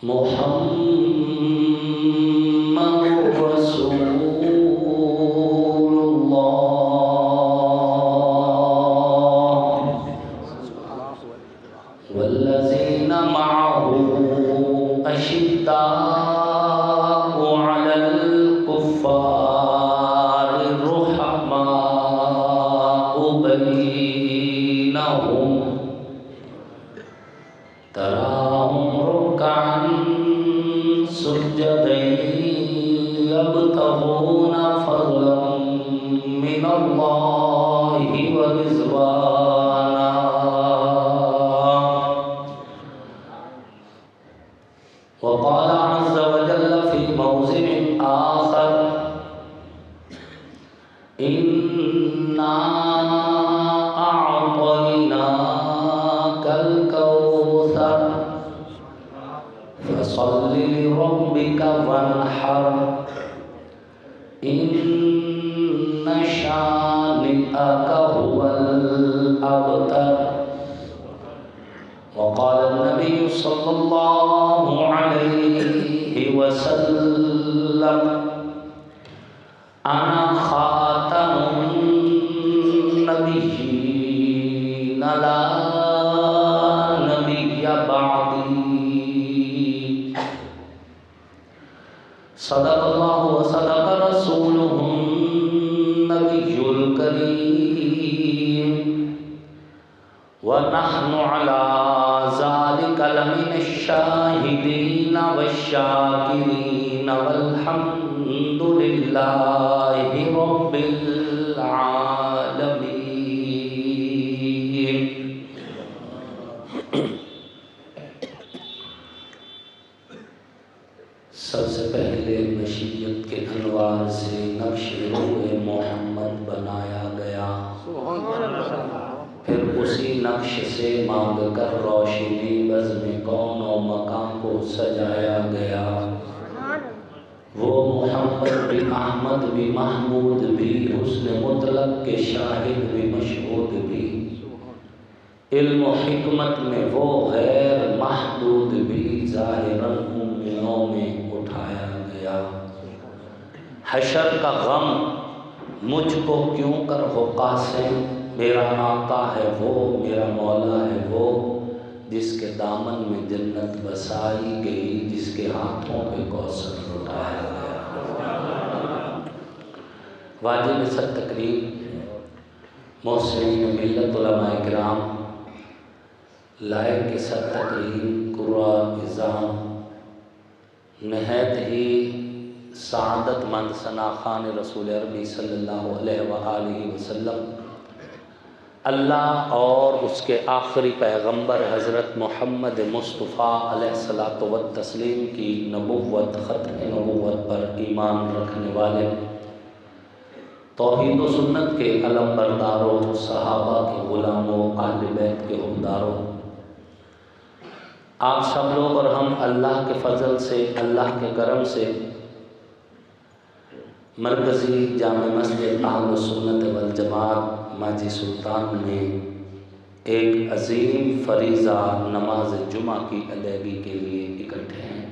محمد رسول الله والذين معه أشداء على الكفار رحماء بينهم تراهم ركعا سجدا يبتغون فضلا من الله ورضوانا وقال عز وجل في موضع آخر إنا أعطيناك الكوثر فصل لربك وانحر إن شانئك هو الأبتر وقال النبي صلى الله عليه وسلم أنا خاتم النبيين لا نبي بعدي صدق الله وصدق رسوله النبي الكريم ونحن على ذلك لمن الشاهدين والشاكرين والحمد لله رب العالمين. سب سے پہلے مشیت کے انوار سے نقش روح محمد بنایا گیا، پھر اسی نقش سے مانگ کر روشنی بزم کون و مکان کو سجایا گیا۔ وہ محمد بھی احمد بھی محمود بھی حسن مطلق کے شاہد بھی مشہود بھی، علم و حکمت میں وہ غیر محدود بھی ظاہراً مومنوں میں اٹھایا گیا۔ حشر کا غم مجھ کو کیوں کر ہو قاسم، میرا آقا ہے وہ میرا مولا ہے وہ جس کے دامن میں جنت بسائی گئی، جس کے ہاتھوں پہ کوثر لٹایا گیا۔ واجب ست تقریب محسنین ملت علماء کرام لائق کے ست تقریب قرآن نظام نہایت ہی سعادت مند ثناخان رسول عربی صلی اللہ علیہ وآلہ وسلم، اللہ اور اس کے آخری پیغمبر حضرت محمد مصطفیٰ علیہ الصلوۃ والتسلیم کی نبوت ختم نبوت پر ایمان رکھنے والے توحید و سنت کے علم برداروں، صحابہ کے غلاموں، اہل بیت کے حکمداروں، آپ سب لوگ اور ہم اللہ کے فضل سے، اللہ کے کرم سے مرکزی جامع مسجد اہل سنت والجماعت ماجی سلطان میں ایک عظیم فریضہ نماز جمعہ کی ادائیگی کے لیے اکٹھے ہیں۔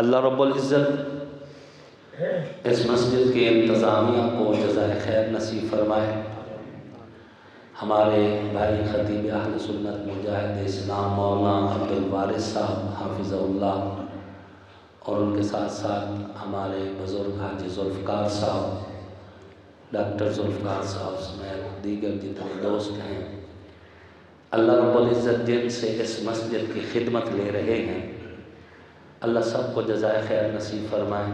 اللہ رب العزت اس مسجد کے انتظامیہ کو جزائے خیر نصیب فرمائے۔ ہمارے بھائی خطیب اہل سنت مجاہد اسلام مولانا عبد الوارث صاحب حافظہ اللہ اور ان کے ساتھ ساتھ ہمارے بزرگ حاجی ذوالفقار صاحب، ڈاکٹر ذوالفقار صاحب سمیت دیگر جتنے دوست ہیں، اللہ رب العزت جن سے اس مسجد کی خدمت لے رہے ہیں، اللہ سب کو جزائے خیر نصیب فرمائے،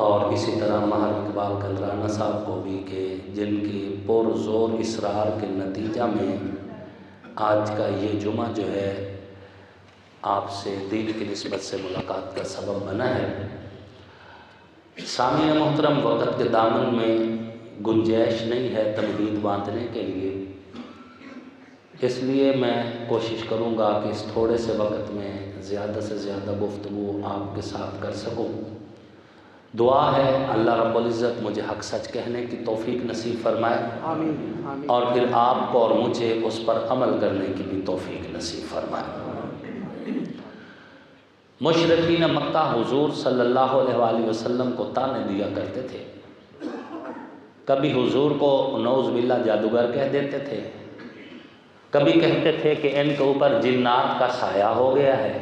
اور اسی طرح ماہر اقبال قدرانہ صاحب کو بھی کہ جن کی پرزور اصرار کے نتیجہ میں آج کا یہ جمعہ جو ہے آپ سے دین کی نسبت سے ملاقات کا سبب بنا ہے۔ سامعین محترم، وقت کے دامن میں گنجائش نہیں ہے تمہید باندھنے کے لیے، اس لیے میں کوشش کروں گا کہ اس تھوڑے سے وقت میں زیادہ سے زیادہ گفتگو آپ کے ساتھ کر سکوں۔ دعا ہے اللہ رب العزت مجھے حق سچ کہنے کی توفیق نصیب فرمائے، آمین آمین، اور پھر آپ کو اور مجھے اس پر عمل کرنے کی بھی توفیق نصیب فرمائے۔ مشرکین مکہ حضور صلی اللہ علیہ وآلہ وسلم کو طعنے دیا کرتے تھے. کبھی حضور کو نعوذ باللہ جادوگر کہہ دیتے تھے، کبھی کہتے تھے کہ ان کے اوپر جنات کا سایہ ہو گیا ہے،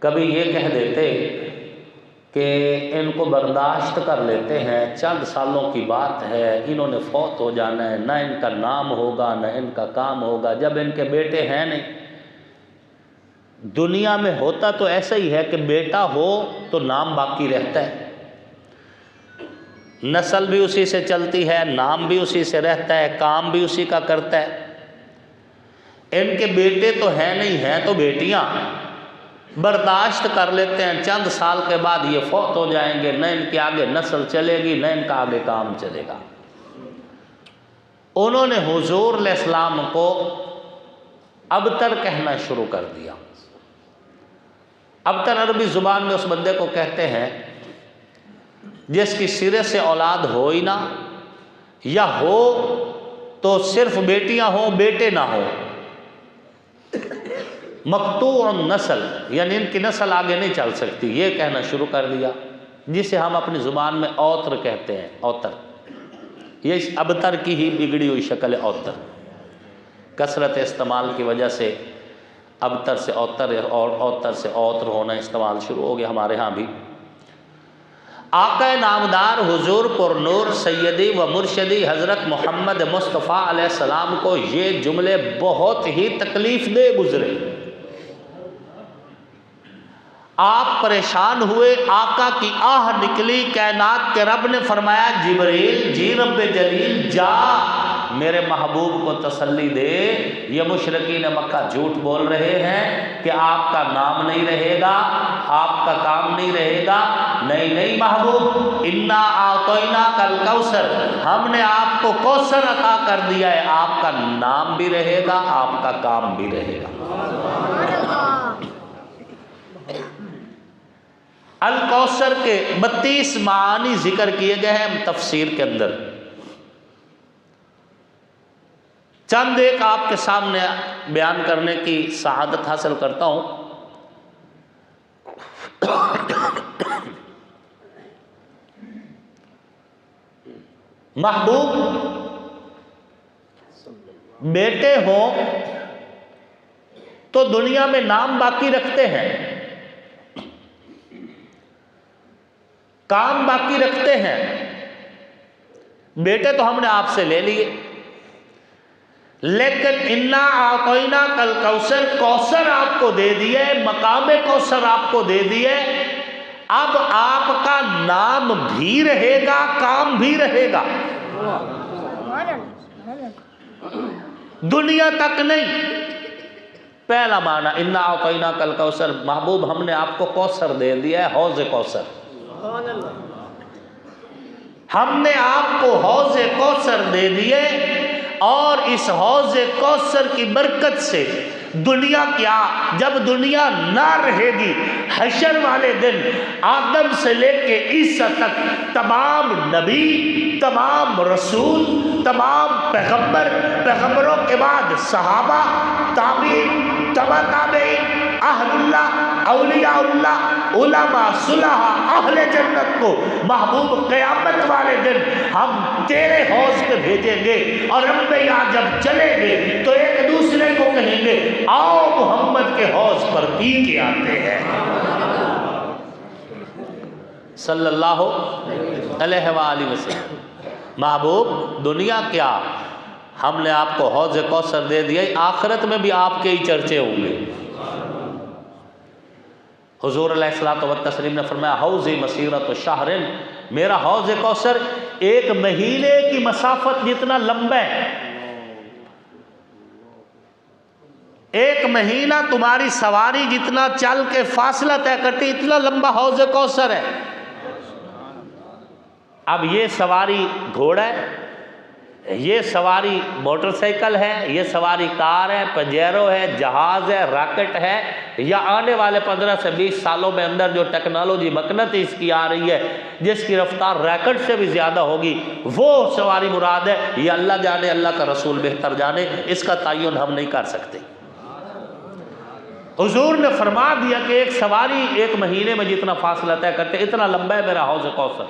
کبھی یہ کہہ دیتے کہ ان کو برداشت کر لیتے ہیں، چند سالوں کی بات ہے، انہوں نے فوت ہو جانا ہے، نہ ان کا نام ہوگا نہ ان کا کام ہوگا. جب ان کے بیٹے ہیں نہیں. دنیا میں ہوتا تو ایسا ہی ہے کہ بیٹا ہو تو نام باقی رہتا ہے، نسل بھی اسی سے چلتی ہے، نام بھی اسی سے رہتا ہے، کام بھی اسی کا کرتا ہے. ان کے بیٹے تو ہیں نہیں، ہیں تو بیٹیاں. برداشت کر لیتے ہیں، چند سال کے بعد یہ فوت ہو جائیں گے، نہ ان کے آگے نسل چلے گی نہ ان کا آگے کام چلے گا. انہوں نے حضور علیہ السلام کو ابتر کہنا شروع کر دیا. ابتر عربی زبان میں اس بندے کو کہتے ہیں جس کی سرے سے اولاد ہو ہی نہ، یا ہو تو صرف بیٹیاں ہوں بیٹے نہ ہوں. مقطوع النسل، یعنی ان کی نسل آگے نہیں چل سکتی، یہ کہنا شروع کر دیا، جسے ہم اپنی زبان میں اوتر کہتے ہیں. اوتر، یہ اس ابتر کی ہی بگڑی ہوئی شکل ہے. اوتر کثرت استعمال کی وجہ سے ابتر سے اوتر اور اوتر سے اوتر ہونا استعمال شروع ہو گیا ہمارے ہاں بھی. آقا نامدار حضور پر نور سیدی و مرشدی حضرت محمد مصطفیٰ علیہ السلام کو یہ جملے بہت ہی تکلیف دہ گزرے. آپ پریشان ہوئے، آقا کی آہ نکلی. کائنات کے رب نے فرمایا جبریل جی رب جلیل جا میرے محبوب کو تسلی دے، یہ مشرکین مکہ جھوٹ بول رہے ہیں کہ آپ کا نام نہیں رہے گا، آپ کا کام نہیں رہے گا. نہیں محبوب، انا اعطیناک الکوثر، ہم نے آپ کو کوثر عطا کر دیا ہے، آپ کا نام بھی رہے گا آپ کا کام بھی رہے گا. الکوثر کے 32 معانی ذکر کیے گئے ہیں تفسیر کے اندر. چند ایک آپ کے سامنے بیان کرنے کی سعادت حاصل کرتا ہوں. محبوب بیٹے ہوں تو دنیا میں نام باقی رکھتے ہیں، کام باقی رکھتے ہیں. بیٹے تو ہم نے آپ سے لے لیے، لیکن انا اعطیناک الکوثر، کوثر آپ کو دے دیے، مقام کوثر آپ کو دے دیے. اب آپ کا نام بھی رہے گا کام بھی رہے گا، دنیا تک نہیں. پہلا معنی انا اعطیناک الکوثر، محبوب ہم نے آپ کو کوثر دے دیا ہے، حوض کوثر. ہم نے آپ کو حوض کوثر دے دیے، اور اس حوض کوثر کی برکت سے دنیا کیا، جب دنیا نہ رہے گی، حشر والے دن آدم سے لے کے عیسیٰ تک تمام نبی، تمام رسول، تمام پیغمبر، پیغمبروں کے بعد صحابہ، تابعین، تبع تابعین، اہل اللہ، اولیاء اللہ، علماء، صلحاء، اہل جنت کو محبوب قیامت والے دن ہم تیرے حوض پہ بھیجیں گے. اور انبیاء جب چلیں گے تو ایک دوسرے کو کہیں گے آؤ محمد کے حوض پر پی کے آتے ہیں. صلی اللہ علیہ وآلہ وسلم. محبوب دنیا کیا، ہم نے آپ کو حوض کوثر دے دیا، آخرت میں بھی آپ کے ہی چرچے ہوں گے. حضور علیہ الصلوۃ والتسلیم نے فرمایا حوضی مسیرۃ شہر، میرا حوض کوثر 1 مہینے کی مسافت جتنا لمبا ہے. 1 مہینہ تمہاری سواری جتنا چل کے فاصلہ طے کرتی اتنا لمبا حوض کوثر ہے. اب یہ سواری گھوڑا ہے، یہ سواری موٹر سائیکل ہے، یہ سواری کار ہے، پجیرو ہے، جہاز ہے، راکٹ ہے، یا آنے والے 15 سے 20 سالوں میں اندر جو ٹیکنالوجی مقناطیس کی آ رہی ہے جس کی رفتار راکٹ سے بھی زیادہ ہوگی، وہ سواری مراد ہے. یہ اللہ جانے، اللہ کا رسول بہتر جانے، اس کا تعین ہم نہیں کر سکتے. حضور نے فرما دیا کہ ایک سواری 1 مہینے میں جتنا فاصلہ طے کرتے اتنا لمبا ہے میرا حوض کوثر۔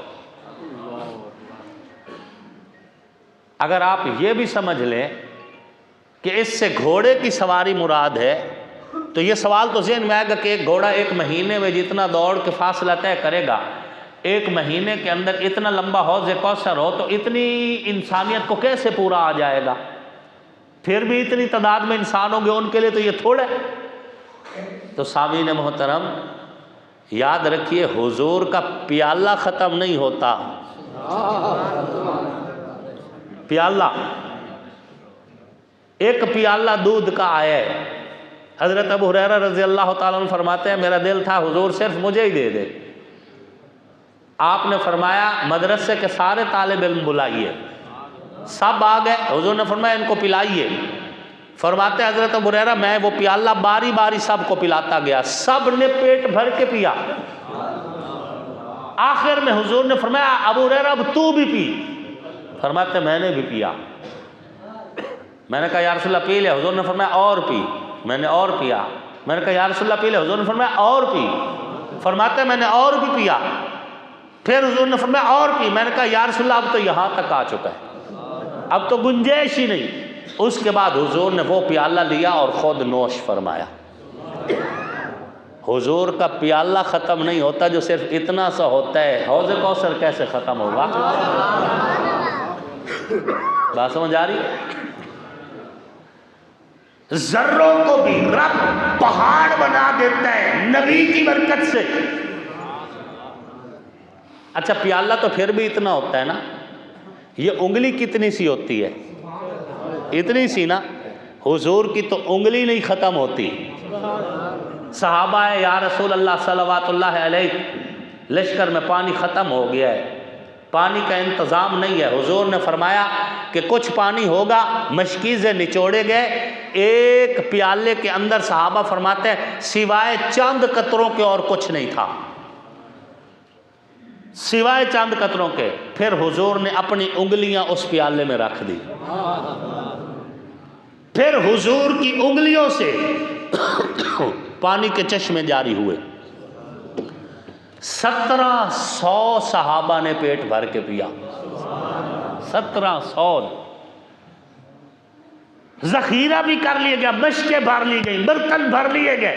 اگر آپ یہ بھی سمجھ لیں کہ اس سے گھوڑے کی سواری مراد ہے تو یہ سوال تو ذہن میں آئے گا کہ ایک گھوڑا 1 مہینے میں جتنا دوڑ کے فاصلہ طے کرے گا، 1 مہینے کے اندر اتنا لمبا حوض کوثر ہو تو اتنی انسانیت کو کیسے پورا آ جائے گا؟ پھر بھی اتنی تعداد میں انسان ہوں گے، ان کے لیے تو یہ تھوڑا ہے۔ تو سامعین محترم یاد رکھیے، حضور کا پیالہ ختم نہیں ہوتا۔ پیالہ، ایک پیالہ دودھ کا آیا ہے۔ حضرت ابو ہریرہ رضی اللہ تعالیٰ عنہ فرماتے ہیں میرا دل تھا حضور صرف مجھے ہی دے دے۔ آپ نے فرمایا مدرسے کے سارے طالب علم بلائیے، سب آ گئے۔ حضور نے فرمایا ان کو پلائیے۔ فرماتے ہیں حضرت ابو ہریرہ میں وہ پیالہ باری باری سب کو پلاتا گیا، سب نے پیٹ بھر کے پیا۔ آخر میں حضور نے فرمایا ابو ہریرہ اب تو بھی پی۔ فرماتے ہیں میں نے بھی پیا۔ میں نے کہا یا رسول اللہ پی لے۔ حضور نے فرمایا اور پی۔ میں نے اور پیا۔ میں نے کہا یا رسول اللہ پی لے۔ حضور نے فرمایا اور پی۔ فرماتے ہیں میں نے اور بھی پیا۔ پھر حضور نے فرمایا اور پی۔ میں نے کہا یا رسول اللہ اب تو یہاں تک آ چکا ہے، اب تو گنجائش ہی نہیں۔ اس کے بعد حضور نے وہ پیالہ لیا اور خود نوش فرمایا۔ حضور کا پیالہ ختم نہیں ہوتا جو صرف اتنا سا ہوتا ہے، حوض کوثر کیسے ختم ہوگا؟ بات سمجھ آ رہی ہے؟ ذروں کو بھی رب پہاڑ بنا دیتا ہے نبی کی برکت سے۔ اچھا پیالہ تو پھر بھی اتنا ہوتا ہے نا، یہ انگلی کتنی سی ہوتی ہے؟ اتنی سی نا۔ حضور کی تو انگلی نہیں ختم ہوتی۔ صحابہ ہے یا رسول اللہ صلوات اللہ علیہ لشکر میں پانی ختم ہو گیا ہے، پانی کا انتظام نہیں ہے۔ حضور نے فرمایا کہ کچھ پانی ہوگا، مشکیزیں نچوڑے گئے، ایک پیالے کے اندر صحابہ فرماتے ہیں سوائے چند قطروں کے اور کچھ نہیں تھا، سوائے چند قطروں کے۔ پھر حضور نے اپنی انگلیاں اس پیالے میں رکھ دی، پھر حضور کی انگلیوں سے پانی کے چشمے جاری ہوئے۔ 1700 صحابہ نے پیٹ بھر کے پیا، 1700۔ ذخیرہ بھی کر لیے گیا، مشکیں بھر لی گئی، برتن بھر لیے گئے،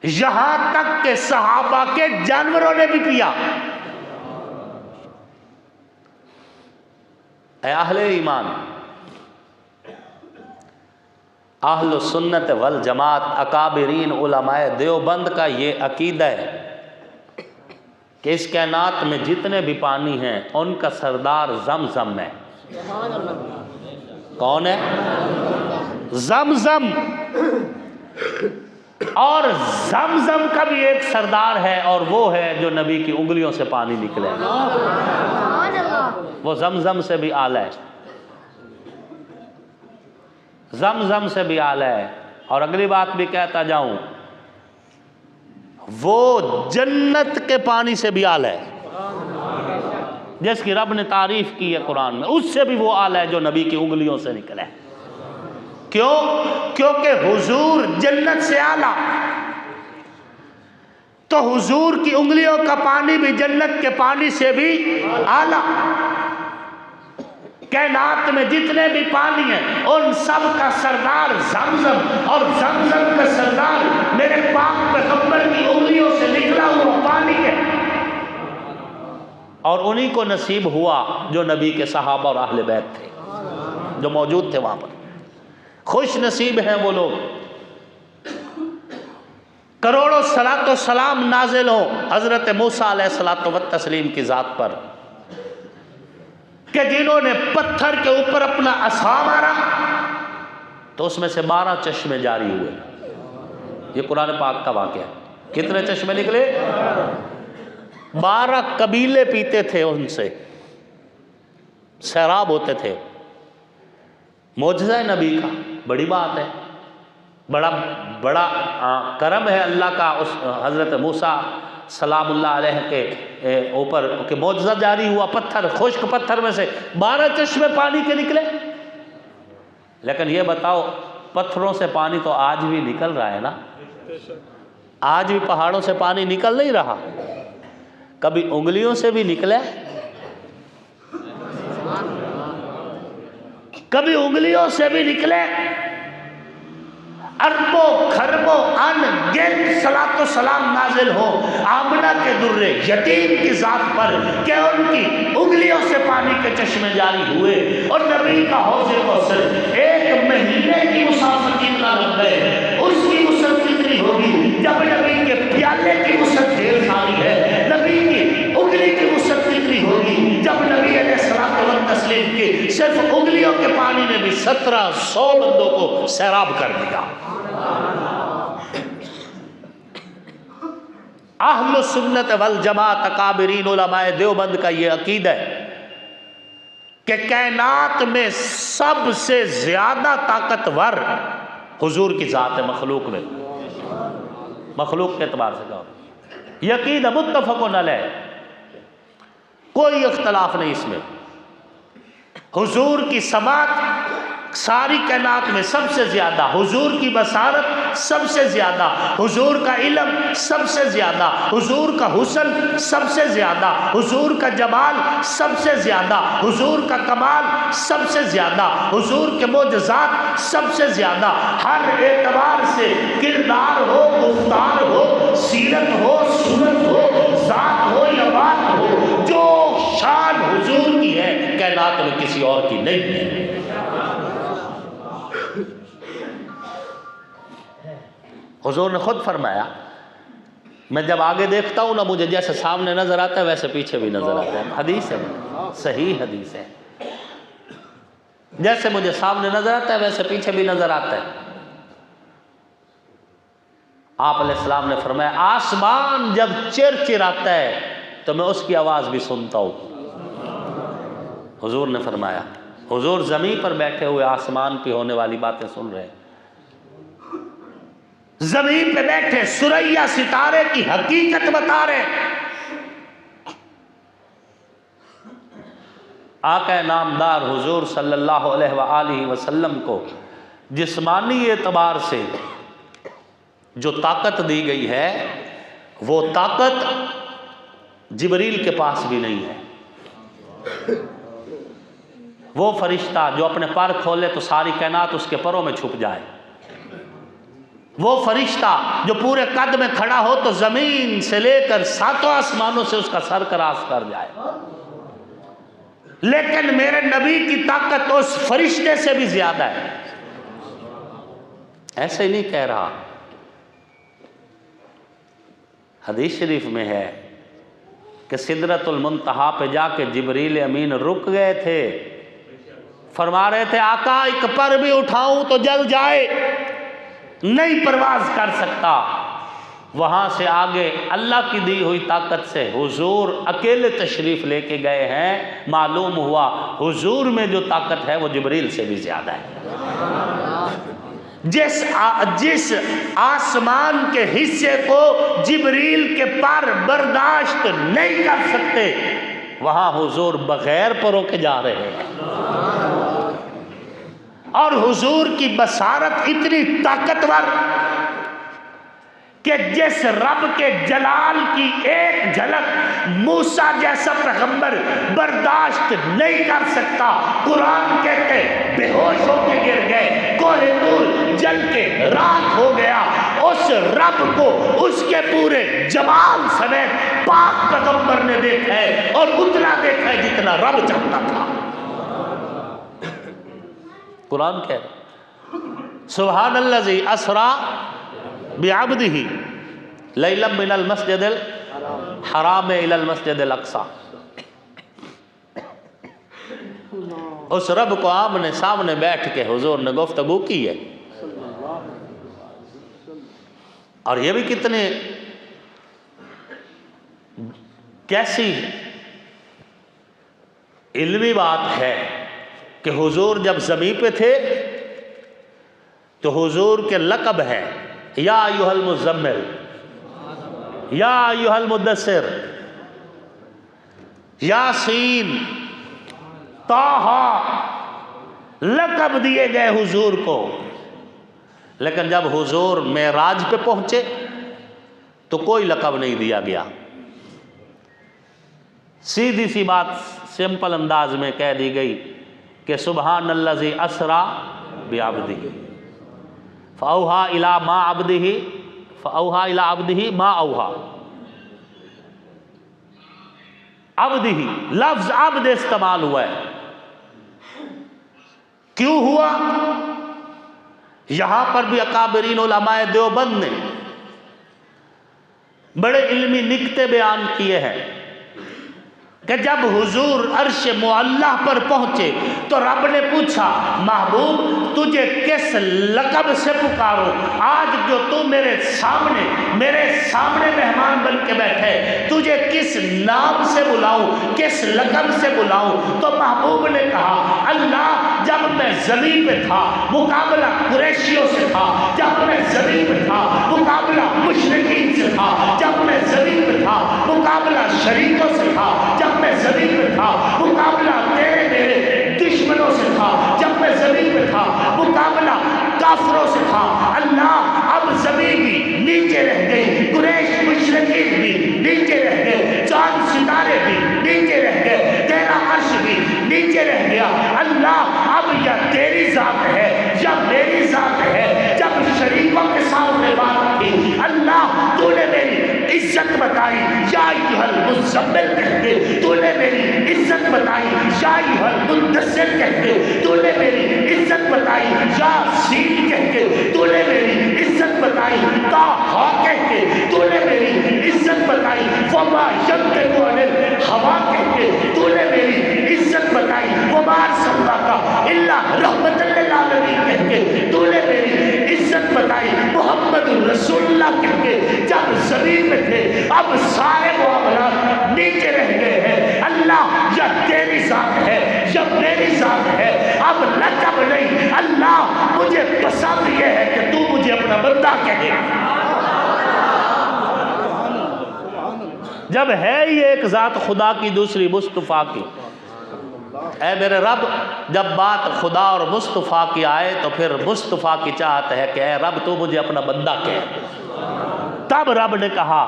یہاں تک کہ صحابہ کے جانوروں نے بھی پیا۔ اے اہل ایمان، اہل سنت والجماعت اکابرین علماء دیوبند کا یہ عقیدہ ہے کہ اس کائنات میں جتنے بھی پانی ہیں ان کا سردار زمزم ہے۔ کون ہے؟ زمزم۔ اور زمزم کا بھی ایک سردار ہے اور وہ ہے جو نبی کی انگلیوں سے پانی نکلے، وہ زمزم سے بھی اعلیٰ ہے، زمزم سے بھی اعلیٰ ہے۔ اور اگلی بات بھی کہتا جاؤں، وہ جنت کے پانی سے بھی اعلیٰ ہے، جس کی رب نے تعریف کی ہے قرآن میں، اس سے بھی وہ اعلیٰ ہے جو نبی کی انگلیوں سے نکلے۔ کیوں؟ کیونکہ حضور جنت سے اعلیٰ، تو حضور کی انگلیوں کا پانی بھی جنت کے پانی سے بھی اعلیٰ۔ کائنات میں جتنے بھی پانی ہیں ان سب کا سردار زمزم، اور زمزم کا سردار میرے پاک پیغمبر کی انگلیوں سے نکلا ہوا پانی ہے۔ اور انہی کو نصیب ہوا جو نبی کے صحابہ اور اہل بیت تھے، جو موجود تھے وہاں پر۔ خوش نصیب ہیں وہ لوگ۔ کروڑوں صلاۃ و سلام نازل ہوں حضرت موسیٰ علیہ الصلاۃ والتسلیم کی ذات پر، کہ جنہوں نے پتھر کے اوپر اپنا عصا مارا تو اس میں سے 12 چشمے جاری ہوئے۔ یہ قرآن پاک کا واقعہ ہے۔ کتنے چشمے نکلے؟ 12 قبیلے پیتے تھے، ان سے سیراب ہوتے تھے۔ معجزہ نبی کا بڑی بات ہے، بڑا کرم ہے اللہ کا اس حضرت موسیٰ سلام اللہ علیہ کے اوپر کہ معجزہ جاری ہوا، پتھر، خشک پتھر میں سے 12 چشمے پانی کے نکلے۔ لیکن یہ بتاؤ پتھروں سے پانی تو آج بھی نکل رہا ہے نا، آج بھی پہاڑوں سے پانی نکل نہیں رہا، کبھی انگلیوں سے بھی نکلے، کبھی انگلیوں سے بھی نکلے، اربوں خربوں ان گنت صلاۃ و سلام نازل ہو آمنہ کے درے یتیم کی ذات پر کہ ان کی انگلیوں سے پانی کے چشمے جاری ہوئے، اور نبی کا حوض کوثر 1 مہینے کی مسافت کتنا لمبا ہے، اس کی وسعت کتنی ہوگی جب نبی کے پیالے کی وسعت ڈھیر ساری ہے، نبی کی انگلی کی وسعت کتنی ہوگی جب نبی علیہ الصلوۃ والتسلیم کی صرف انگلیوں کے پانی نے بھی 1700 بندوں کو سیراب کر دیا۔ اہل سنت والجماعت اکابرین علماء دیوبند کا یہ عقیدہ ہے کہ کائنات میں سب سے زیادہ طاقتور حضور کی ذات ہے، مخلوق میں، مخلوق کے اعتبار سے کہو، یہ عقیدہ متفق علیہ، کوئی اختلاف نہیں اس میں۔ حضور کی سماعت ساری کائنات میں سب سے زیادہ، حضور کی بصارت سب سے زیادہ، حضور کا علم سب سے زیادہ، حضور کا حسن سب سے زیادہ، حضور کا جمال سب سے زیادہ، حضور کا کمال سب سے زیادہ، حضور کے معجزات سب سے زیادہ، ہر اعتبار سے کردار ہو، گفتار ہو، سیرت ہو، سنت ہو، ذات ہو یا بات ہو، جو شان حضور کی ہے کائنات میں کسی اور کی نہیں ہے۔ حضور نے خود فرمایا میں جب آگے دیکھتا ہوں نا مجھے جیسے سامنے نظر آتا ہے ویسے پیچھے بھی نظر آتا ہے، حدیث ہے، صحیح حدیث ہے، جیسے مجھے سامنے نظر آتا ہے ویسے پیچھے بھی نظر آتا ہے۔ آپ علیہ السلام نے فرمایا آسمان جب چرچراتا ہے تو میں اس کی آواز بھی سنتا ہوں۔ حضور نے فرمایا، حضور زمین پر بیٹھے ہوئے آسمان پہ ہونے والی باتیں سن رہے ہیں، زمین پہ بیٹھے سریا ستارے کی حقیقت بتا رہے ہیں۔ آقا نامدار حضور صلی اللہ علیہ وآلہ وسلم کو جسمانی اعتبار سے جو طاقت دی گئی ہے وہ طاقت جبریل کے پاس بھی نہیں ہے۔ وہ فرشتہ جو اپنے پر کھولے تو ساری کائنات اس کے پروں میں چھپ جائے، وہ فرشتہ جو پورے قد میں کھڑا ہو تو زمین سے لے کر 7 آسمانوں سے اس کا سر کراس کر جائے، لیکن میرے نبی کی طاقت اس فرشتے سے بھی زیادہ ہے۔ ایسے ہی نہیں کہہ رہا، حدیث شریف میں ہے کہ سدرۃ المنتہا پہ جا کے جبریل امین رک گئے تھے، فرما رہے تھے آقا ایک پر بھی اٹھاؤں تو جل جائے، نہیں پرواز کر سکتا۔ وہاں سے آگے اللہ کی دی ہوئی طاقت سے حضور اکیلے تشریف لے کے گئے ہیں، معلوم ہوا حضور میں جو طاقت ہے وہ جبریل سے بھی زیادہ ہے۔ جس آسمان کے حصے کو جبریل کے پر برداشت نہیں کر سکتے وہاں حضور بغیر پروں کے جا رہے ہیں، اور حضور کی بصارت اتنی طاقتور کہ جس رب کے جلال کی ایک جھلک موسیٰ جیسا پیغمبر برداشت نہیں کر سکتا، قرآن کہتے بے ہوش ہو کے گر گئے، کوہ طور جل کے راکھ ہو گیا، اس رب کو اس کے پورے جمال سمیت پاک پیغمبر نے دیکھا ہے اور اتنا دیکھا ہے جتنا رب چاہتا تھا۔ قرآن کہہ رہا سبحان الذی اسرا بعبدہ لیلا من المسجد الحرام الى المسجد الاقصی۔ اس رب کو آمنے سامنے بیٹھ کے حضور نے گفتگو کی ہے، اور یہ بھی کتنے کیسی علمی بات ہے کہ حضور جب زمین پہ تھے تو حضور کے لقب ہے یا ایھا المزمل، یا ایھا المدثر، یاسین، طٰہٰ، لقب دیے گئے حضور کو۔ لیکن جب حضور معراج پہ پہنچے تو کوئی لقب نہیں دیا گیا، سیدھی سی بات سمپل انداز میں کہہ دی گئی کہ سبحان الذی اسری بعبدہ فاوحی الی ما عبدہ فاوحی الی عبدہ ما اوحی۔ عبدہ لفظ عبد استعمال ہوا ہے، کیوں ہوا؟ یہاں پر بھی اکابرین علماء دیوبند نے بڑے علمی نکتے بیان کیے ہیں کہ جب حضور عرش معلیٰ پر پہنچے تو رب نے پوچھا محبوب تجھے کس لقب سے پکاروں؟ آج جو تو میرے سامنے مہمان بن کے بیٹھے، تجھے کس نام سے بلاؤں، کس لقب سے بلاؤں؟ تو محبوب نے کہا اللہ جب میں زمین پہ تھا مقابلہ قریشیوں سے تھا، جب میں زمین پہ تھا مقابلہ مشرکین سے تھا، جب میں زمین پہ تھا مقابلہ شریکوں سے تھا، جب میں زمین پہ تھا مقابلہ تیرے میرے دشمنوں سے تھا، جب میں زمین پہ تھا مقابلہ کافروں سے تھا۔ اللہ اب زمین بھی نیچے رہ گئی، قریش مشرکین بھی نیچے رہ گئے، چاند ستارے بھی نیچے رہ گئے، تیرا عرش بھی نیچے رہ گیا۔ اللہ اب یا تیری ذات ہے یا میری ذات ہے۔ جب شریکوں کے سامنے بات کی اللہ تو نے میری عزت بتائی یا ایھا المزمل کہہ کے، تو نے میری عزت بتائی یا ایھا المدثر کہہ کے، تو نے میری عزت بتائی یا سین کہہ کے، تو نے میری عزت بتائی طٰہٰ کہہ کے، تو نے میری عزت بتائی وما ینطق عن الہویٰ کہہ کے، تو نے میری عزت بتائی وما ارسلناک الا رحمۃ للعالمین کہہ کے، تو نے میری عزت بتائی محمد رسول اللہ کہہ کے۔ جب زمین میں تھے اب سارے معاملات نیچے رہ گئے ہیں۔ اللہ یا تیری ذات ہے یا میری ذات ہے، اب لقب نہیں۔ اللہ مجھے پسند یہ ہے کہ تو مجھے اپنا بندہ کہے۔ جب ہے ہی ایک ذات خدا کی دوسری مصطفیٰ کی، اے میرے رب جب بات خدا اور مصطفیٰ کی آئے تو پھر مصطفیٰ کی چاہت ہے کہ اے رب تو مجھے اپنا بندہ کہے۔ تب رب نے کہا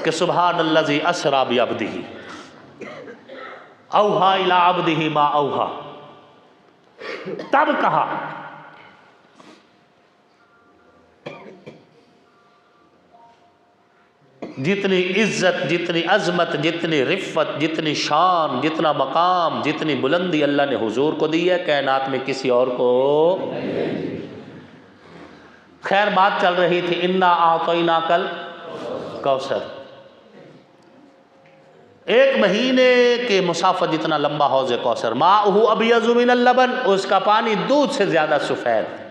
کہ سبحان الذی اسری بعبدہ اوحی الی عبدہ ما اوحی۔ تب کہا جتنی عزت، جتنی عظمت، جتنی رفت، جتنی شان، جتنا مقام، جتنی بلندی اللہ نے حضور کو دی ہے کائنات میں کسی اور کو۔ خیر بات چل رہی تھی انا اعطیناک الکوثر، ایک مہینے کے مسافت جتنا لمبا حوض کوثر، ماؤہ ابیض من اللبن، اس کا پانی دودھ سے زیادہ سفید،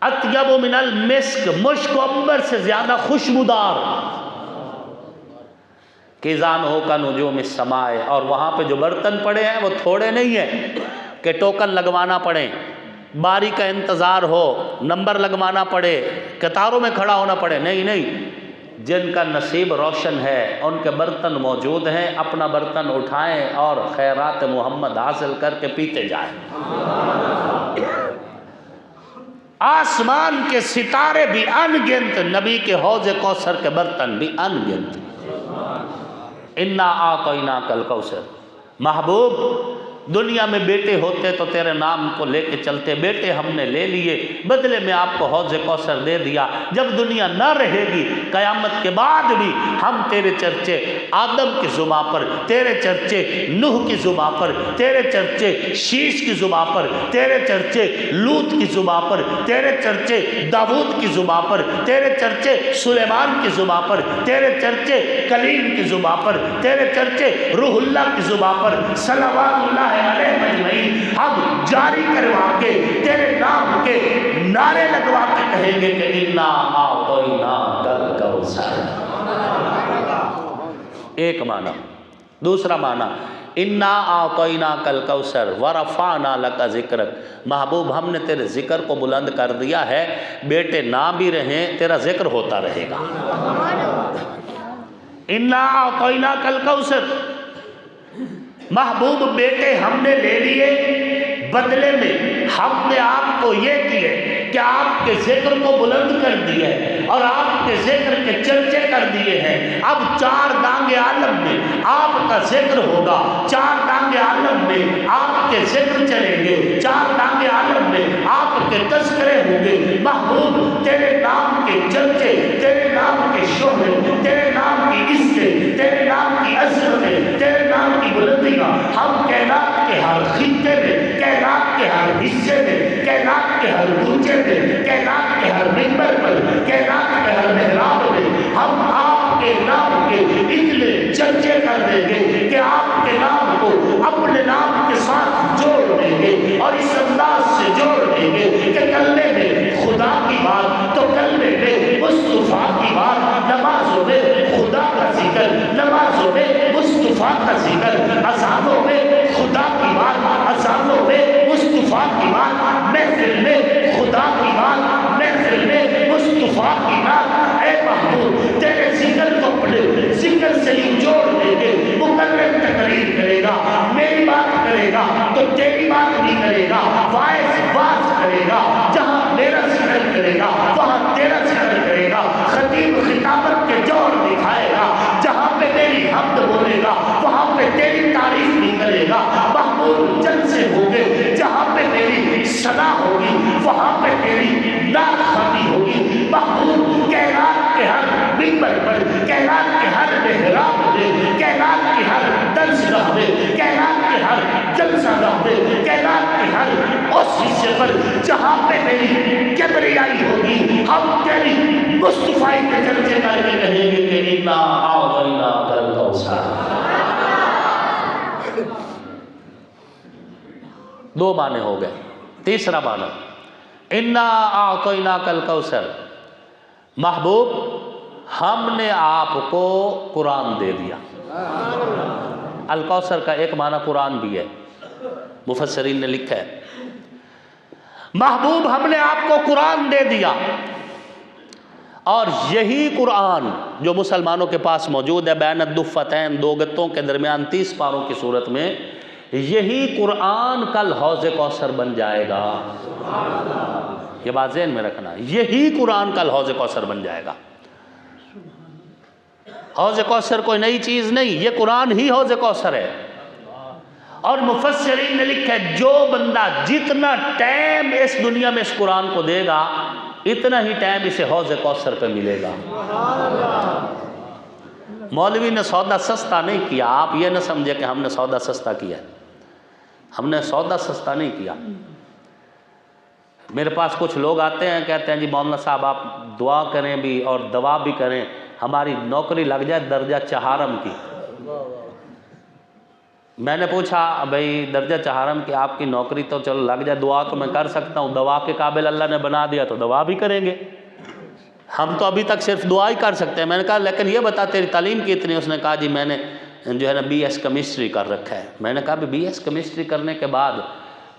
اطیب من المسک، مشک و عنبر سے زیادہ خوشبودار، کیزان ہو کا نجوم السماء، اور وہاں پہ جو برتن پڑے ہیں وہ تھوڑے نہیں ہیں کہ ٹوکن لگوانا پڑے، باری کا انتظار ہو، نمبر لگوانا پڑے، قطاروں میں کھڑا ہونا پڑے، نہیں، جن کا نصیب روشن ہے ان کے برتن موجود ہیں، اپنا برتن اٹھائیں اور خیرات محمد حاصل کر کے پیتے جائیں۔ آسمان کے ستارے بھی ان گنت، نبی کے حوض کوثر کے برتن بھی ان گنت۔ انا اعطیناک الکوثر، محبوب دنیا میں بیٹے ہوتے تو تیرے نام کو لے کے چلتے، بیٹے ہم نے لے لیے، بدلے میں آپ کو حوض کوثر دے دیا۔ جب دنیا نہ رہے گی قیامت کے بعد بھی ہم تیرے چرچے آدم کی زباں پر، تیرے چرچے نوح کی زباں پر، تیرے چرچے شیش کی زباں پر، تیرے چرچے لوط کی زباں پر، تیرے چرچے داؤد کی زباں پر، تیرے چرچے سلیمان کی زباں پر، تیرے چرچے کلیم کی زباں پر، تیرے چرچے روح اللہ کی زباں پر، صلوات اللہ علیہ مجمعین، ہم جاری کروا کے تیرے نام کے نعرے لگوا کے کہیں گے کہ انا اعطیناک الکوثر۔ ایک معنی۔ دوسرا معنی انا اعطیناک الکوثر ورفعنا لک ذکرک، محبوب ہم نے تیرے ذکر کو بلند کر دیا ہے، بیٹے نہ بھی رہیں تیرا ذکر ہوتا رہے گا۔ انا اعطیناک الکوثر، محبوب بیٹے ہم نے لے لیے، بدلے میں ہم نے آپ کو یہ کیے کہ آپ کے ذکر کو بلند کر دیا ہے اور آپ کے ذکر کے چرچے کر دیے ہیں۔ اب چار دانگ عالم میں آپ کا ذکر ہوگا، چار دانگ عالم میں آپ کے ذکر چلیں گے، چار دانگ عالم میں آپ کے تذکرے ہوں گے۔ محبوب تیرے نام کے چرچے، تیرے نام کے شہرت، تیرے نام کی عزت، تیرے نام کی عظمتیں، تیرے نام کی بلندیاں ہم کائنات کے ہر خطے میں، کائنات کے ہر حصے میں، کائنات کے ہر گوچے میں، کائنات کے ہر منبر پر، کائنات کے ہر محراب میں ہم آپ کے نام کے اتنے چرچے کر دیں گے کہ آپ کے نام کو اپنے نام کے ساتھ جوڑ دیں گے اور اس انداز سے جوڑ دیں گے کہ کلمے میں خدا کی بات تو کلمے میں مصطفیٰ کی بات، نمازوں میں خدا کا ذکر، نمازوں میں مصطفیٰ کا ذکر، اذانوں میں خدا کی بات، اذانوں میں مصطفیٰ کی بات، محفل میں خدا کی بات، محفل میں مصطفیٰ کی بات۔ اے محبوب تیرے ذکر کو اپنے ذکر سے ہی جوڑ دیں گے۔ مقرر تقریر کرے گا، میری بات کرے گا تو تیری بات نہیں کرے گا، واعظ واعظ کرے گا، جہاں میرا ذکر کرے گا وہاں تیرا ذکر کرے گا، خطیب خطابت کے جوڑ دکھائے گا، جہاں پہ میری حمد بولے گا وہاں پہ تیری تعریف نہیں کرے گا۔ محبوب جلسے ہوں گے جہاں پہ میری ثنا ہوگی وہاں پہ تیری نعت خوانی ہوگی۔ محبوب کائنات کے ہر منبر پر، کائنات کے ہر محراب میں، کائنات کے ہر درس گاہ میں، کائنات کے ہر جلسہ گاہ میں، کائنات کے ہر اس حصے پر جہاں پہ میری کبریائی ہوگی ہم تیری مصطفیٰ کے چرچے کر کے کہیں گے کہ انا اعطیناک الکوثر۔ دو معنی ہو گئے، تیسرا معنی انا اعطیناک الکوثر، محبوب ہم نے آپ کو قرآن دے دیا۔ الکوثر کا ایک معنی قرآن بھی ہے، مفسرین نے لکھا ہے محبوب ہم نے آپ کو قرآن دے دیا، اور یہی قرآن جو مسلمانوں کے پاس موجود ہے بین الدفتین، دو گتوں کے درمیان 30 پاروں کی صورت میں، یہی قرآن کل حوض کوثر بن جائے گا۔ یہ بات ذہن میں رکھنا، یہی قرآن کل حوض کوثر بن جائے گا۔ حوض کوثر کوئی نئی چیز نہیں، یہ قرآن ہی حوض کوثر ہے۔ اور مفسرین نے لکھا ہے جو بندہ جتنا ٹائم اس دنیا میں اس قرآن کو دے گا اتنا ہی ٹائم اسے حوض کوثر پہ ملے گا۔ مولوی نے سودا سستا نہیں کیا، آپ یہ نہ سمجھے کہ ہم نے سودا سستا کیا، ہم نے سودا سستا نہیں کیا۔ میرے پاس کچھ لوگ آتے ہیں کہتے ہیں جی مولانا صاحب آپ دعا کریں بھی اور دوا بھی کریں، ہماری نوکری لگ جائے درجہ چہارم کی۔ میں نے پوچھا بھئی درجہ چہارم کی آپ کی نوکری تو چلو لگ جائے، دعا تو میں کر سکتا ہوں، دعا کے قابل اللہ نے بنا دیا تو دعا بھی کریں گے، ہم تو ابھی تک صرف دعا ہی کر سکتے ہیں۔ میں نے کہا لیکن یہ بتا تیری تعلیم کتنی؟ اس نے کہا جی میں نے جو ہے نا بی ایس کیمسٹری کر رکھا ہے۔ میں نے کہا بی ایس کیمسٹری کرنے کے بعد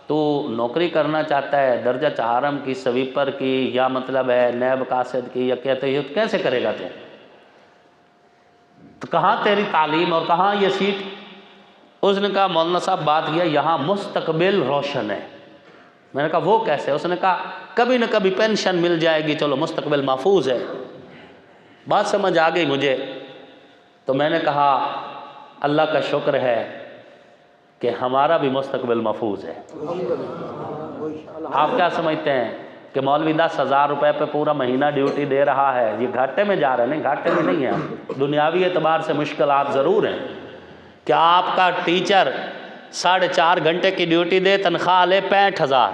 تو نوکری کرنا چاہتا ہے درجہ چہارم کی، سویپر کی، یا مطلب ہے نیب قاصد کی، یا کہتے ہیں کیسے کرے گا تو کہاں تیری تعلیم اور کہاں یہ سیٹ؟ اس نے کہا مولانا صاحب بات یہ یہاں مستقبل روشن ہے۔ میں نے کہا وہ کیسے؟ اس نے کہا کبھی نہ کبھی پینشن مل جائے گی، چلو مستقبل محفوظ ہے۔ بات سمجھ آ گئی مجھے، تو میں نے کہا اللہ کا شکر ہے کہ ہمارا بھی مستقبل محفوظ ہے۔ آپ کیا سمجھتے ہیں کہ مولوی 10,000 روپے پہ پورا مہینہ ڈیوٹی دے رہا ہے، یہ گھاٹے میں جا رہے ہیں؟ نہیں، گھاٹے میں نہیں ہیں، دنیاوی اعتبار سے مشکلات ضرور ہیں۔ کیا آپ کا ٹیچر 4.5 گھنٹے کی ڈیوٹی دے تنخواہ لے 65,000،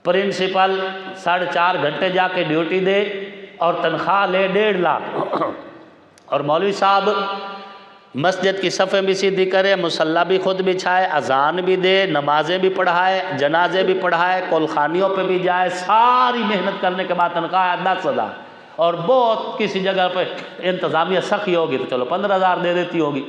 پرنسپل 4.5 گھنٹے جا کے ڈیوٹی دے اور تنخواہ لے 1.5 لاکھ، اور مولوی صاحب مسجد کی صفیں بھی سیدھی کرے، مصلی بھی خود بچھائے، اذان بھی دے، نمازیں بھی پڑھائے، جنازے بھی پڑھائے، کلخانیوں پہ بھی جائے، ساری محنت کرنے کے بعد تنخواہ 10,000، اور بہت کسی جگہ پہ انتظامیہ سخی ہوگی تو چلو 15,000 دے دیتی ہوگی،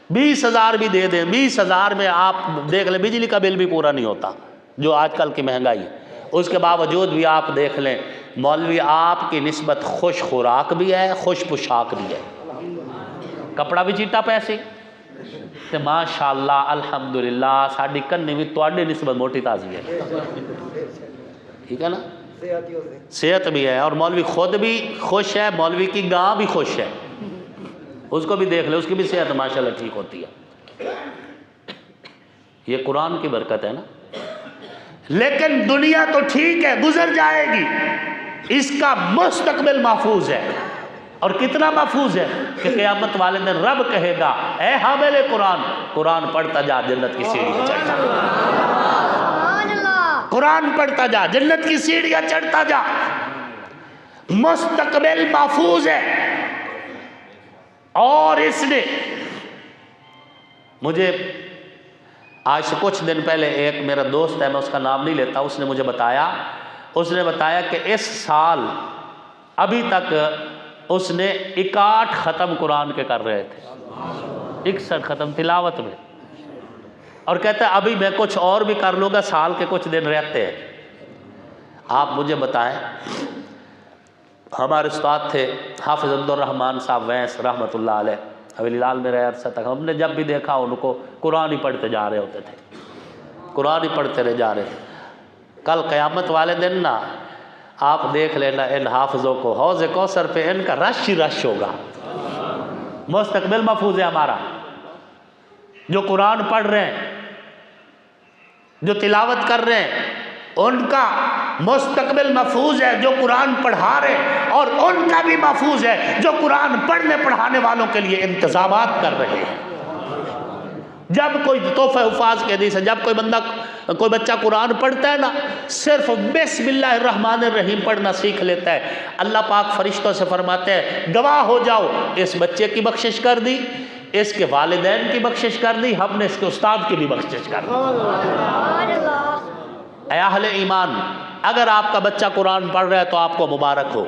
20,000 بھی دے دیں۔ 20,000 میں آپ دیکھ لیں بجلی کا بل بھی پورا نہیں ہوتا جو آج کل کی مہنگائی ہے، اس کے باوجود بھی آپ دیکھ لیں مولوی آپ کی نسبت خوش خوراک بھی ہے، خوش پوشاک بھی ہے، کپڑا بھی چیٹا پیسے، تو ماشاءاللہ الحمدللہ ساڑی کنی بھی توڑی نسبت موٹی تازی ہے، ٹھیک ہے نا، صحت بھی ہے، اور مولوی خود بھی خوش ہے، مولوی کی گاں بھی خوش ہے، اس کو بھی دیکھ لے، اس کی بھی صحت ماشاءاللہ ٹھیک ہوتی ہے۔ یہ قرآن کی برکت ہے نا۔ لیکن دنیا تو ٹھیک ہے، گزر جائے گی، اس کا مستقبل محفوظ ہے، اور کتنا محفوظ ہے کہ قیامت والے دن رب کہے گا اے حامل قرآن، قرآن پڑھتا جا جنت کی سیڑھیاں چڑھتا جا، قرآن پڑھتا جا جنت کی سیڑھیاں چڑھتا جا، مستقبل محفوظ ہے۔ اور اس نے مجھے آج سے کچھ دن پہلے ایک میرا دوست ہے، میں اس کا نام نہیں لیتا، اس نے مجھے بتایا کہ اس سال ابھی تک اس نے 61 ختم قرآن کے کر رہے تھے، 61 ختم تلاوت میں، اور کہتا ہے ابھی میں کچھ اور بھی کر لوں گا، سال کے کچھ دن رہتے ہیں۔ آپ مجھے بتائیں، ہمارے استاد تھے حافظ عبدالرحمن صاحب وینس رحمۃ اللہ علیہ، حویلی لال میں رہے عرصہ تک، ہم نے جب بھی دیکھا ان کو قرآن ہی پڑھتے جا رہے ہوتے تھے، قرآن ہی پڑھتے رہ جا رہے تھے۔ کل قیامت والے دن نا آپ دیکھ لینا ان حافظوں کو، حوض کوثر پہ ان کا رش ہی رش ہوگا۔ مستقبل محفوظ ہے ہمارا، جو قرآن پڑھ رہے ہیں، جو تلاوت کر رہے ہیں، ان کا مستقبل محفوظ ہے، جو قرآن پڑھا رہے ہیں، اور ان کا بھی محفوظ ہے جو قرآن پڑھنے پڑھانے والوں کے لیے انتظامات کر رہے ہیں۔ جب کوئی تحفہ حفاظ کے حدیث ہے، جب کوئی بچہ قرآن پڑھتا ہے نا، صرف بسم اللہ الرحمن الرحیم پڑھنا سیکھ لیتا ہے، اللہ پاک فرشتوں سے فرماتے ہیں گواہ ہو جاؤ، اس بچے کی بخشش کر دی، اس کے والدین کی بخشش کر دی، ہم نے اس کے استاد کی بھی بخشش کر دی۔ اے اہل ایمان، اگر آپ کا بچہ قرآن پڑھ رہا ہے تو آپ کو مبارک ہو،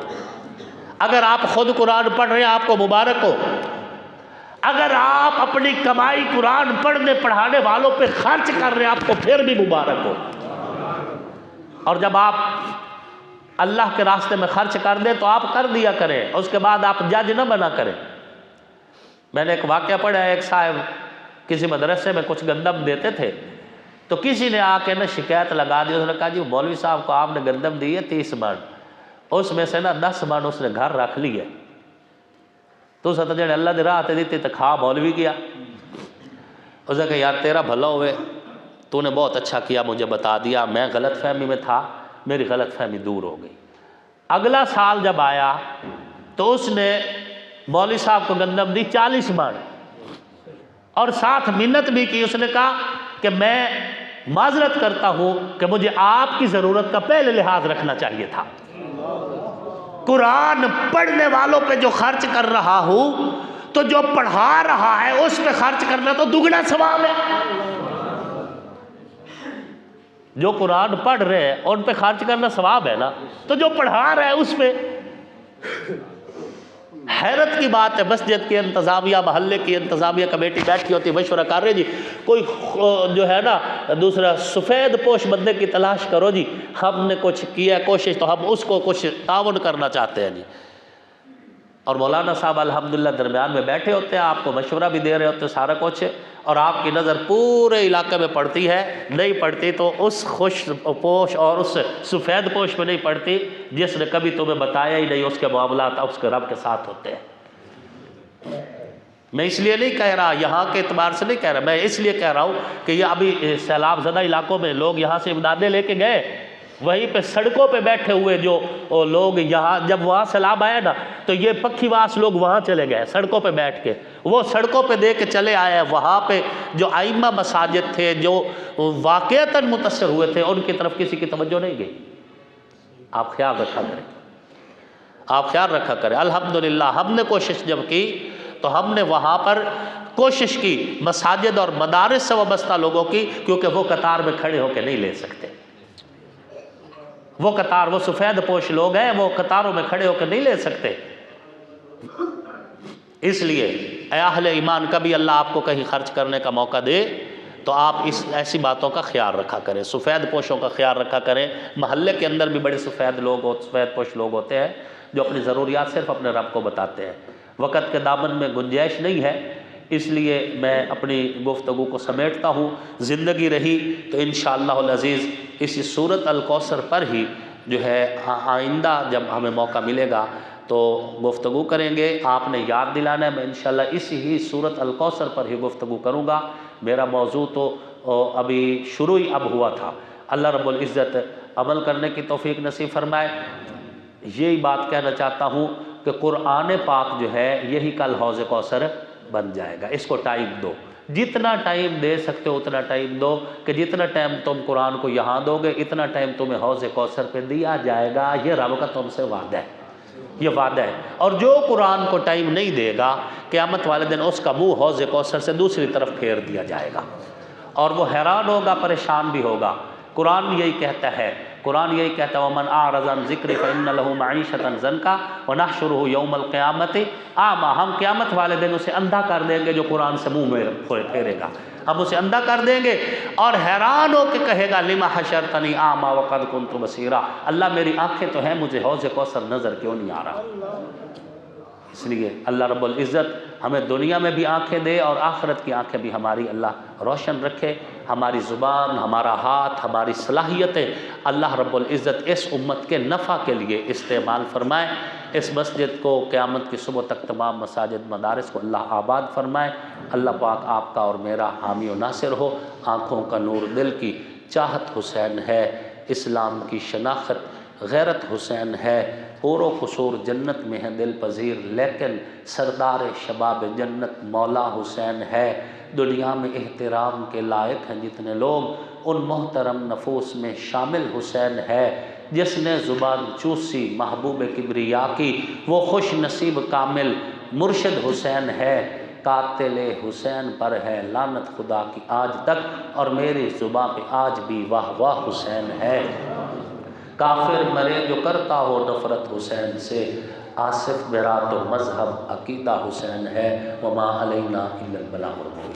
اگر آپ خود قرآن پڑھ رہے ہیں آپ کو مبارک ہو، اگر آپ اپنی کمائی قرآن پڑھنے پڑھانے والوں پہ خرچ کر رہے ہیں آپ کو پھر بھی مبارک ہو۔ اور جب آپ اللہ کے راستے میں خرچ کر دیں تو آپ کر دیا کریں، اس کے بعد آپ جج نہ بنا کریں۔ میں نے ایک واقعہ پڑھا ہے، ایک صاحب کسی مدرسے میں کچھ گندم دیتے تھے، تو کسی نے آ کے نا شکایت لگا دی، اس نے کہا جی مولوی صاحب کو آپ نے گندم دی ہے 30 من، اس میں سے نا 10 من اس نے گھر رکھ لی ہے، تو اسے جڑے اللہ دی راہ تے دیتی تو کھا مولوی کیا۔ اس نے کہا یار تیرا بھلا ہوئے، تو نے بہت اچھا کیا مجھے بتا دیا، میں غلط فہمی میں تھا، میری غلط فہمی دور ہو گئی۔ اگلا سال جب آیا تو اس نے مولوی صاحب کو گندم دی 40 من، اور ساتھ منت بھی کی، اس نے کہا کہ میں معذرت کرتا ہوں کہ مجھے آپ کی ضرورت کا پہلے لحاظ رکھنا چاہیے تھا، قرآن پڑھنے والوں پہ جو خرچ کر رہا ہوں تو جو پڑھا رہا ہے اس پہ خرچ کرنا تو دگنا ثواب ہے۔ جو قرآن پڑھ رہے ہیں ان پہ خرچ کرنا ثواب ہے نا، تو جو پڑھا رہا ہے اس پہ۔ حیرت کی بات ہے، مسجد کی انتظامیہ، محلے کی انتظامیہ کمیٹی بیٹھی ہوتی، مشورہ کر رہے جی کوئی جو ہے نا دوسرا سفید پوش بندے کی تلاش کرو جی، ہم نے کچھ کیا کوشش تو ہم اس کو کچھ تعاون کرنا چاہتے ہیں جی۔ اور مولانا صاحب الحمدللہ درمیان میں بیٹھے ہوتے ہیں، آپ کو مشورہ بھی دے رہے ہوتے ہیں سارا کچھ، اور آپ کی نظر پورے علاقے میں پڑتی ہے، نہیں پڑتی تو اس خوش پوش اور اس سفید پوش پہ نہیں پڑتی جس نے کبھی تمہیں بتایا ہی نہیں، اس کے معاملات اس کے رب کے ساتھ ہوتے ہیں۔ میں اس لیے نہیں کہہ رہا، یہاں کے اعتبار سے نہیں کہہ رہا، میں اس لیے کہہ رہا ہوں کہ یہ ابھی سیلاب زدہ علاقوں میں لوگ یہاں سے امدادیں لے کے گئے، وہیں پہ سڑکوں پہ بیٹھے ہوئے جو لوگ یہاں جب وہاں سیلاب آیا نا تو یہ پکھی واس لوگ وہاں چلے گئے سڑکوں پہ بیٹھ کے، وہ سڑکوں پہ دے کے چلے آئے، وہاں پہ جو ائمہ مساجد تھے جو واقعتاً متاثر ہوئے تھے ان کی طرف کسی کی توجہ نہیں گئی۔ آپ خیال رکھا کریں، آپ خیال رکھا کریں۔ الحمدللہ ہم نے کوشش جب کی تو ہم نے وہاں پر کوشش کی مساجد اور مدارس سے وابستہ لوگوں کی، کیونکہ وہ قطار میں کھڑے ہو کے نہیں لے سکتے، وہ قطار، وہ سفید پوش لوگ ہیں، وہ قطاروں میں کھڑے ہو کے نہیں لے سکتے۔ اس لیے اے اہل ایمان، کبھی اللہ آپ کو کہیں خرچ کرنے کا موقع دے تو آپ اس ایسی باتوں کا خیال رکھا کریں، سفید پوشوں کا خیال رکھا کریں۔ محلے کے اندر بھی بڑے سفید پوش لوگ ہوتے ہیں جو اپنی ضروریات صرف اپنے رب کو بتاتے ہیں۔ وقت کے دامن میں گنجائش نہیں ہے اس لیے میں اپنی گفتگو کو سمیٹتا ہوں. زندگی رہی تو انشاءاللہ العزیز اسی سورۃ الکوثر پر ہی جو ہے آئندہ جب ہمیں موقع ملے گا تو گفتگو کریں گے. آپ نے یاد دلانا ہے، میں انشاءاللہ اسی ہی سورۃ الکوثر پر ہی گفتگو کروں گا. میرا موضوع تو ابھی شروع ہی اب ہوا تھا. اللہ رب العزت عمل کرنے کی توفیق نصیب فرمائے. یہی بات کہنا چاہتا ہوں کہ قرآن پاک جو ہے یہی کل حوض کوثر بن جائے گا. اس کو ٹائم دو، جتنا ٹائم دے سکتے ہو اتنا ٹائم دو، کہ جتنا ٹائم تم قرآن کو یہاں دو گے اتنا ٹائم تمہیں حوض کوثر پہ دیا جائے گا. یہ رب کا تم سے وعدہ ہے، یہ وعدہ ہے. اور جو قرآن کو ٹائم نہیں دے گا قیامت والے دن اس کا منہ حوض کوثر سے دوسری طرف پھیر دیا جائے گا اور وہ حیران ہوگا، پریشان بھی ہوگا. قرآن یہی کہتا ہے، قرآن یہی کہتا ہے وَمَنْ أَعْرَضَ عَنْ ذِكْرِي فَإِنَّ لَهُ مَعِيشَةً ضَنْكًا وَنَحْشُرُهُ يَوْمَ الْقِيَامَةِ أَعْمَىٰ. ہم قیامت والے دن اسے اندھا کر دیں گے جو قرآن سے منہ میں پھیرے گا. ہم اسے اندھا کر دیں گے اور حیران ہو کے کہے گا لِمَ حَشَرْتَنِي أَعْمَىٰ وَقَدْ كُنْتُ بَصِيرًا. اللہ میری آنکھیں تو ہیں، مجھے حوض کوثر نظر کیوں نہیں آ رہا؟ اس لیے اللہ رب العزت ہمیں دنیا میں بھی آنکھیں دے اور آخرت کی آنکھیں بھی ہماری اللہ روشن رکھے. ہماری زبان، ہمارا ہاتھ، ہماری صلاحیتیں اللہ رب العزت اس امت کے نفع کے لیے استعمال فرمائے. اس مسجد کو قیامت کی صبح تک تمام مساجد مدارس کو اللہ آباد فرمائے. اللہ پاک آپ کا اور میرا حامی و ناصر ہو. آنکھوں کا نور دل کی چاہت حسین ہے، اسلام کی شناخت غیرت حسین ہے، پور و قصور جنت میں ہے دل پذیر، لیکن سردار شباب جنت مولا حسین ہے. دنیا میں احترام کے لائق ہیں جتنے لوگ، ان محترم نفوس میں شامل حسین ہے. جس نے زبان چوسی محبوب کبریا کی وہ خوش نصیب کامل مرشد حسین ہے. قاتل حسین پر ہے لعنت خدا کی آج تک، اور میری زبان پہ آج بھی واہ واہ حسین ہے. کافر مرے جو کرتا ہو نفرت حسین سے، آصف میرا تو مذہب عقیدہ حسین ہے. وما علینا الا البلاغ المبین.